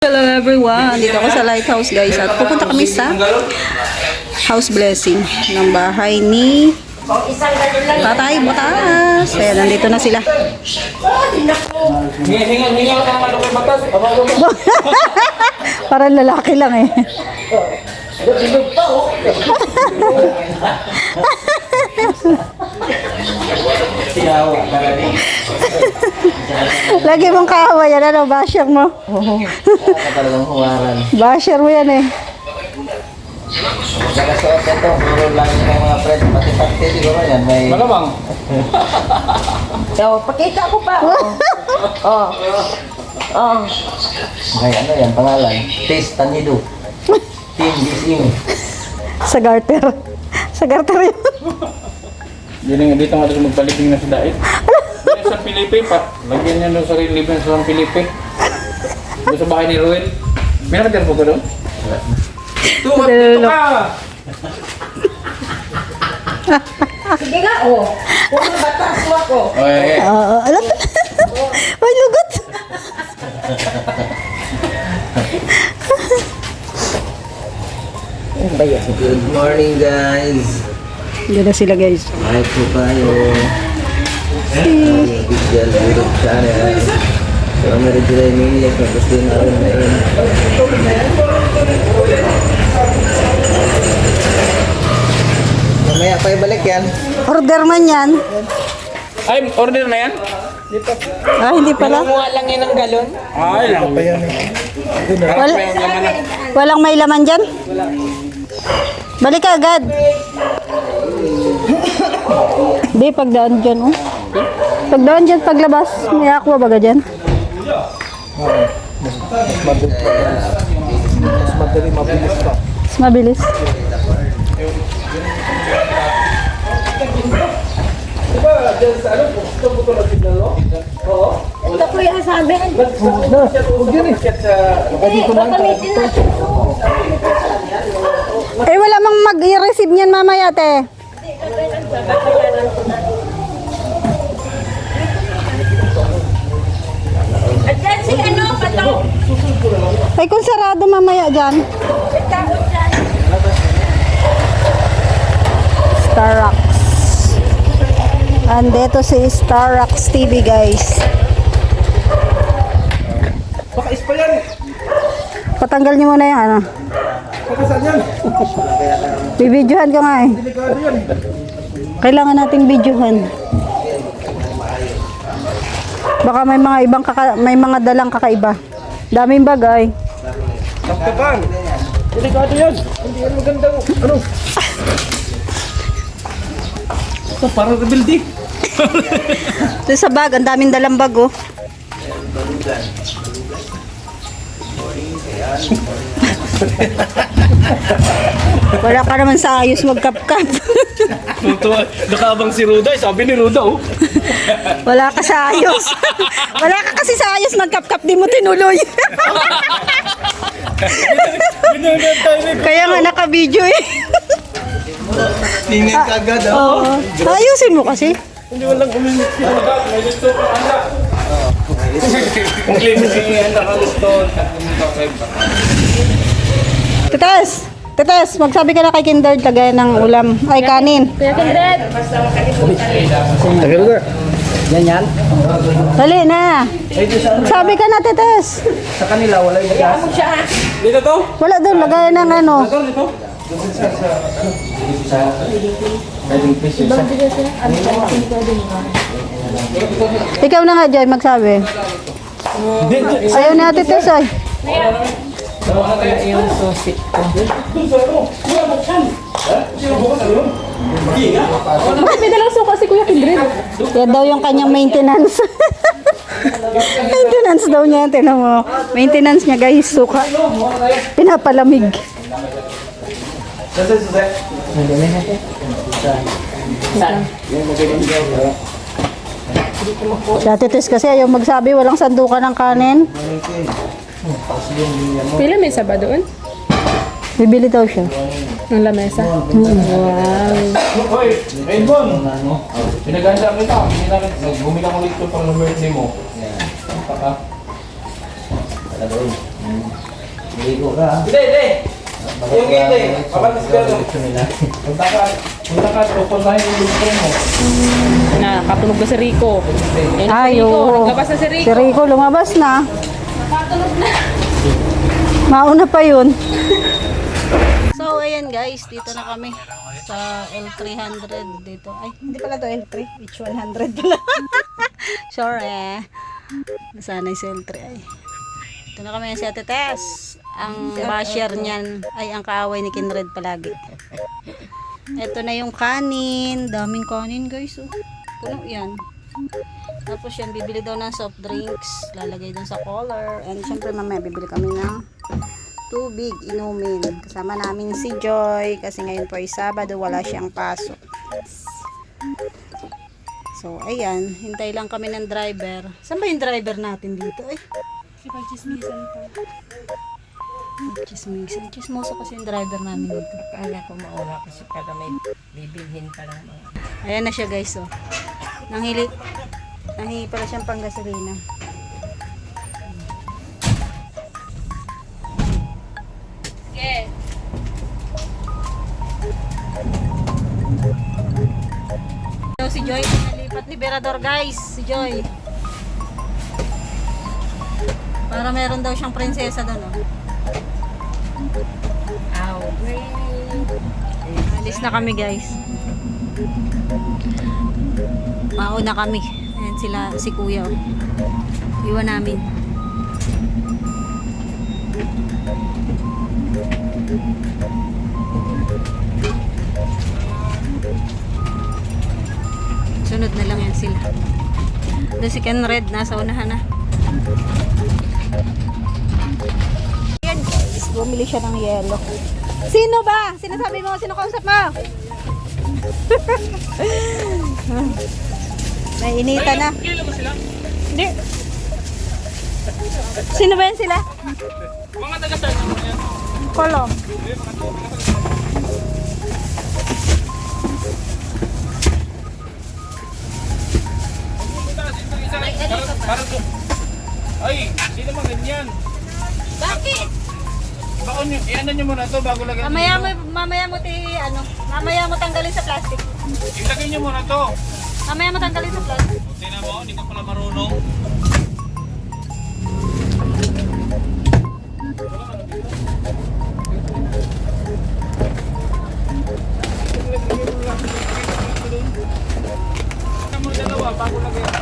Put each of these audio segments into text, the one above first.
Hello everyone, dito ako sa lighthouse guys at pupunta kami sa house blessing ng bahay ni Tatay Batas. Kaya nandito na sila. Hingal ka naman kay Batas. Parang lalaki lang eh. Lagi mong kahawa yan, ano, basher mo. Talagang huwaran. Basher mo yan eh. Nakasuot ito, puro lang yung mga friend, pati-pati siguro yan. May... Malamang. So, pakita ko pa. Oh. Oh. May ano yan, pangalan. Taste Tanido. Team Gising. Sa garter. Sa garter yun. Dito nga doon magpaliping na sa dait. Sa Pilipe pa. Lagyan niya doon sa relief sa San Pilipe. Doon sa bahay ni Ruel. May nakatira po ko doon? Ito ka! Sige nga, oh. Puro batas mo ako. Okay. Alam. May lugot. Good morning guys. Yan na sila guys. Kahit po tayo. Bigyan YouTube channel. So, meron sila yung miniyak na gusto na rin na yun. Mamaya pa ibalik yan. Order man yan. Ay, order na yan? Ah, hindi pala. Kumuha lang yun ng galon. Ay, lang pa yan eh. Walang may laman dyan? Balik ka agad. Di, pagdaan dyan, oh. Pagdaan dyan, paglabas. May aqua baga dyan. Mas mabilis. Ito ko yung sabi. Eh, wala mang mag-receive niyan mamaya, te. At yan si ano, patong. Ay, kung sarado mamaya dyan. Starrocks. Andito si Starrocks TV, guys. Pakais pa yan! Patanggal niyo muna yung ano. Pakasan yan! Bibidyohan ka nga eh. Delikado yan! Kailangan nating videohan. Baka may mga ibang may mga dalang kakaiba. Daming bagay. Kapkapan! Delikado yan! Hindi yan maganda. Ano? Ito, parang rebuild eh. Ito sa bag, ang daming dalang bag oh. Wala ka naman sa ayos magkapkap. Nakabang si Ruda, sabi ni Ruda oh. Wala ka sa ayos. Wala ka kasi sa ayos magkapkap, di mo tinuloy. Kaya nga naka-video eh. Tingnan ka agad Oo. Ayusin mo kasi. Hindi walang umilit siya. May gusto ko anda. Kung limit siya nakagusto. Tetes, magsabi ka na kay Kindred kagaya ng ulam. Ay, kanin. Kuya Kindred. Yan yan. Dali na. Magsabi ka na, Tetes. Sa kanila wala yung gas. Dito to? Wala doon, lagay ng ano. Dito? Ikaw na nga, Joy, magsabi. Ayaw na, Tetes, ay. Yung susi ko. May dalang suka si Kuya Kindred. Yan daw yung kanyang maintenance. Maintenance daw niya, tinan mo. Maintenance niya, guys, suka. Pinapalamig. Dati Tetes kasi ayaw magsabi, walang sandukan ng kanin. Pila may saba doon? Bibili daw siya. Ng lamesa. Wow. Hoy, Rainbon! Pinaganda kita. Bumila ko dito pang birthday mo. Paka. Wala doon. Ligo ka. Hindi! Yung gate eh. Papatis ka doon. nila. Punta ka, pupuntahin yung lugar mo. Nakatulog na si Rico. Ay, oo. Naglabas na si Rico. Si Rico lumabas na. Nakatulog na. Mauna pa yun. So, ayan guys, dito na kami sa L300 dito. Ay, hindi pala to L3, H100 pala. Sorry. Nasanay sa L3 ay. Dito na kami sa Ate Tess. Ang basher niyan ay ang kaaway ni Kindred palagi. Ito na yung kanin. Daming kanin guys. Oh. Puno yan. Tapos yan, bibili daw ng soft drinks. Lalagay dun sa collar. And syempre mamaya bibili kami ng tubig, inumin. Kasama namin si Joy. Kasi ngayon po ay Sabado, wala siyang pasok. So, ayan. Hintay lang kami ng driver. Saan ba yung driver natin dito? Ay, Chismisan pa. chismisan. Chismoso kasi yung driver namin dito. Kala ko mauna kasi para may bibilhin pa lang mga. Ayan na siya guys. Oh. Nanghi pala siyang panggasolina. Okay. So, si Joy, nalipat ni Berador guys. Si Joy. Para meron daw siyang prinsesa doon. Oh. Ow. Alis na kami guys. Mauna kami. Ayan sila, si kuya. Oh. Iwan namin. Sunod na lang yan sila. Doon si Ken Red, nasa unahan na. Ayan guys, bumili siya ng yelo. Sino ba? Sinasabi mo? Sino kausap mo? Nainita na. Hindi. Sino ba yan sila? Mga taga-saan mo yan? Kolom. Ay, hindi naman ganyan. Bakit? Baon nyo, i-ano nyo muna to bago lagyan. Mamaya mo tanggalin sa plastic. Ilagay nyo muna to. Mamaya mo tanggalin sa plastic. Tingnan mo, hindi ka pala marunong. Tingnan mo dalawa bago lagyan.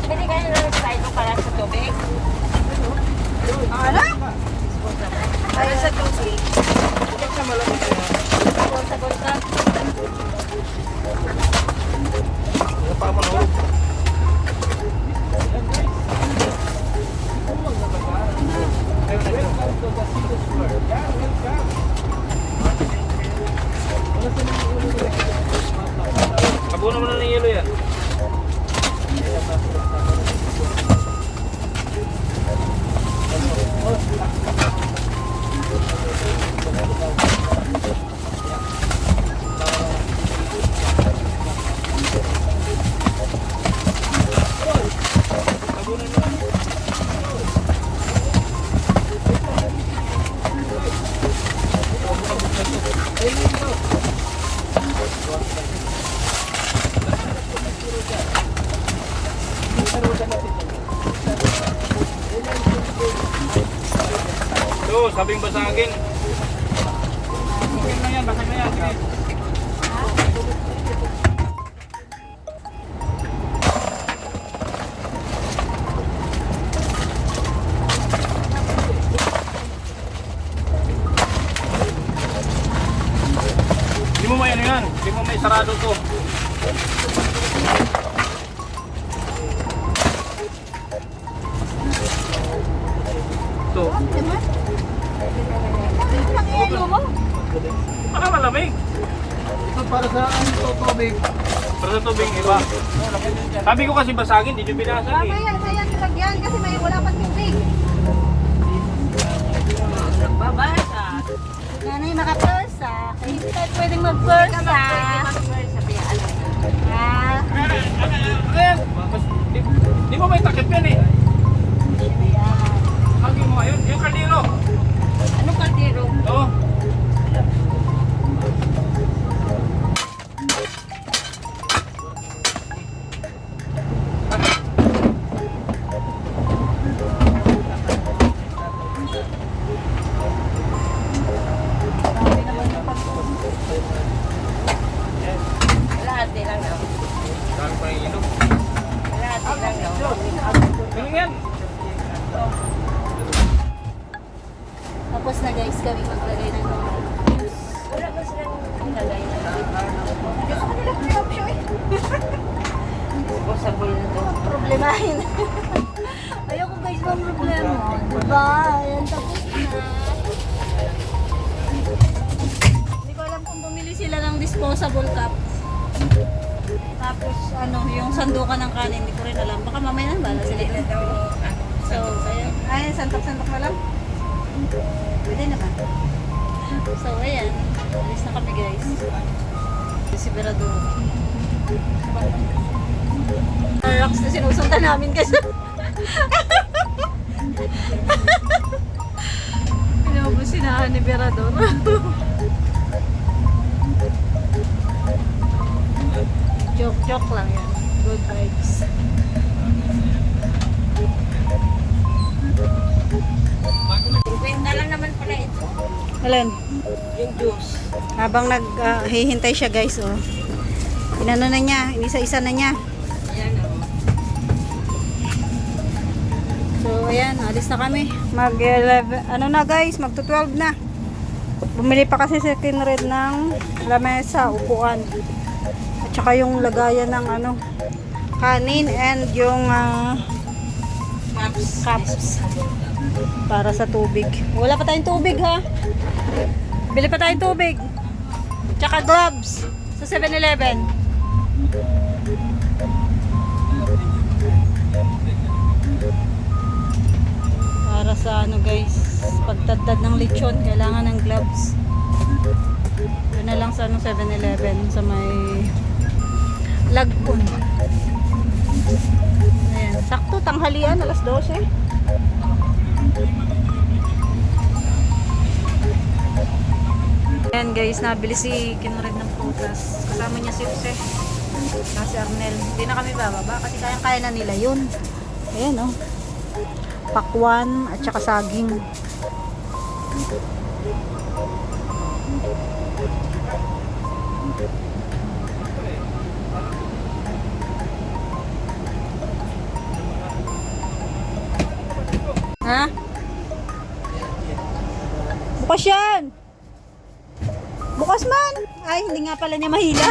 Bili kayo ng silo para sa tubig? Ano? Ayun sa tubig. Sabon ka. Tabunan mo na ng yelo yan. So, sabing basagin. Basag na yan, basag na yan. Sige. sarado to. Ito. Baka malamig. Ito para sa tubig. Para sa tubig, iba. Sabi ko kasi basagin, di nyo binasag eh. Ayan, lagyan kasi may wala pang tubig. Nanay makapursa. Hindi tayo pwedeng magpursa. Ah, Ayan, di mo may takip yan eh. Lagi mo ngayon, yung kaldero. Ano kaldero? Oo. Kalahati lang daw. Dami pa yung inom. Kalahati lang daw. Ganun yan. tapos na guys kami maglagay ng Wala ba silang nilagay na? Gusto ko nila pre-option eh. Possible na to. Problemahin. Ayoko guys bang problema. Diba? Ayan tapos na. Hindi ko alam kung bumili sila ng disposable cup. Tapos ano, yung sandukan ng kanin, hindi ko rin alam. Baka mamaya na bala sila Hindi na doon. daw. So, ayan. Ay, santok-santok na lang. Pwede na ba? So, ayan. Alis na kami guys. Si Berado. Rocks na sinusundan namin kasi. Pinabusinahan ni Berador. Joke lang yan. Good vibes. Kwenta lang naman pala ito. Alin? Yung juice. Habang naghihintay siya guys, oh. Inano na niya, inisa-isa na niya. Ayan o. So, ayan, alis na kami. Mag-11, ano na guys, magto-12 na. Bumili pa kasi si Kinred ng lamesa, upuan. At saka yung lagayan ng ano, kanin and yung cups para sa tubig. Wala pa tayong tubig ha. Bili pa tayong tubig. Tsaka gloves sa 7-Eleven. Para sa ano guys, pagtadtad ng lechon, kailangan ng gloves. Yun na lang sa ano 7-Eleven sa may Lagpon. Ayan, sakto tanghalian, alas 12. Ayan guys, nabili si Kinred ng prutas. Kasama niya si Jose. Si Arnel. Hindi na kami bababa kasi kaya na nila yun. Ayan oh. Pakwan at saka saging. Ha? Bukas yan! Bukas man! Ay, hindi nga pala niya mahila.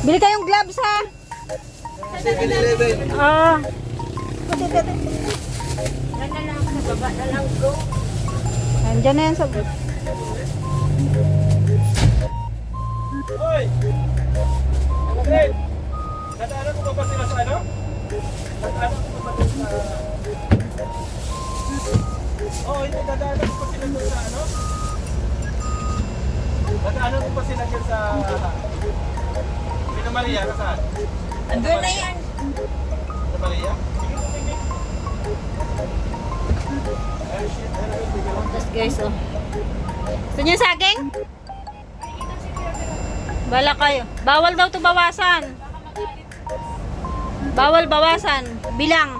Bili kayong gloves ha! 7-Eleven. Ah. Pati. Yan na lang sa baba na lang go. Nandiyan na yan sa... Hoy! Fred! Nadaanan mo ba sila sa ano? Nadaanan mo ba sila sa... Oo, hindi. Nadaanan mo ba sila sa ano? Nadaanan mo ba sila dyan sa... Pino Maria, nasaan? Andun na yan. Sa Maria? Tapos guys, oh. Gusto niyo saging? Bala kayo. Bawal daw to bawasan. Bawal bawasan. Bilang.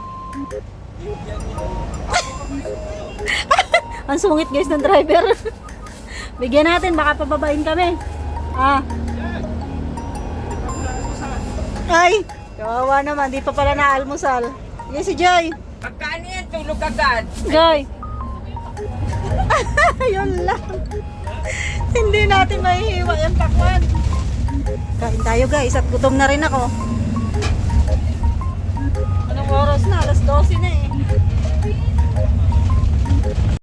Ang sungit guys ng driver. Bigyan natin, baka pababain kami. Ah. Ay, kawawa naman. Di pa pala na-almusal. Yes, si Joy. Pagkaan yan, tulog agad. Joy. Yun lang. Hindi natin mahihiwa yung pakwan. Kain tayo guys at gutom na rin ako. Anong oras na? Alas 12 na eh.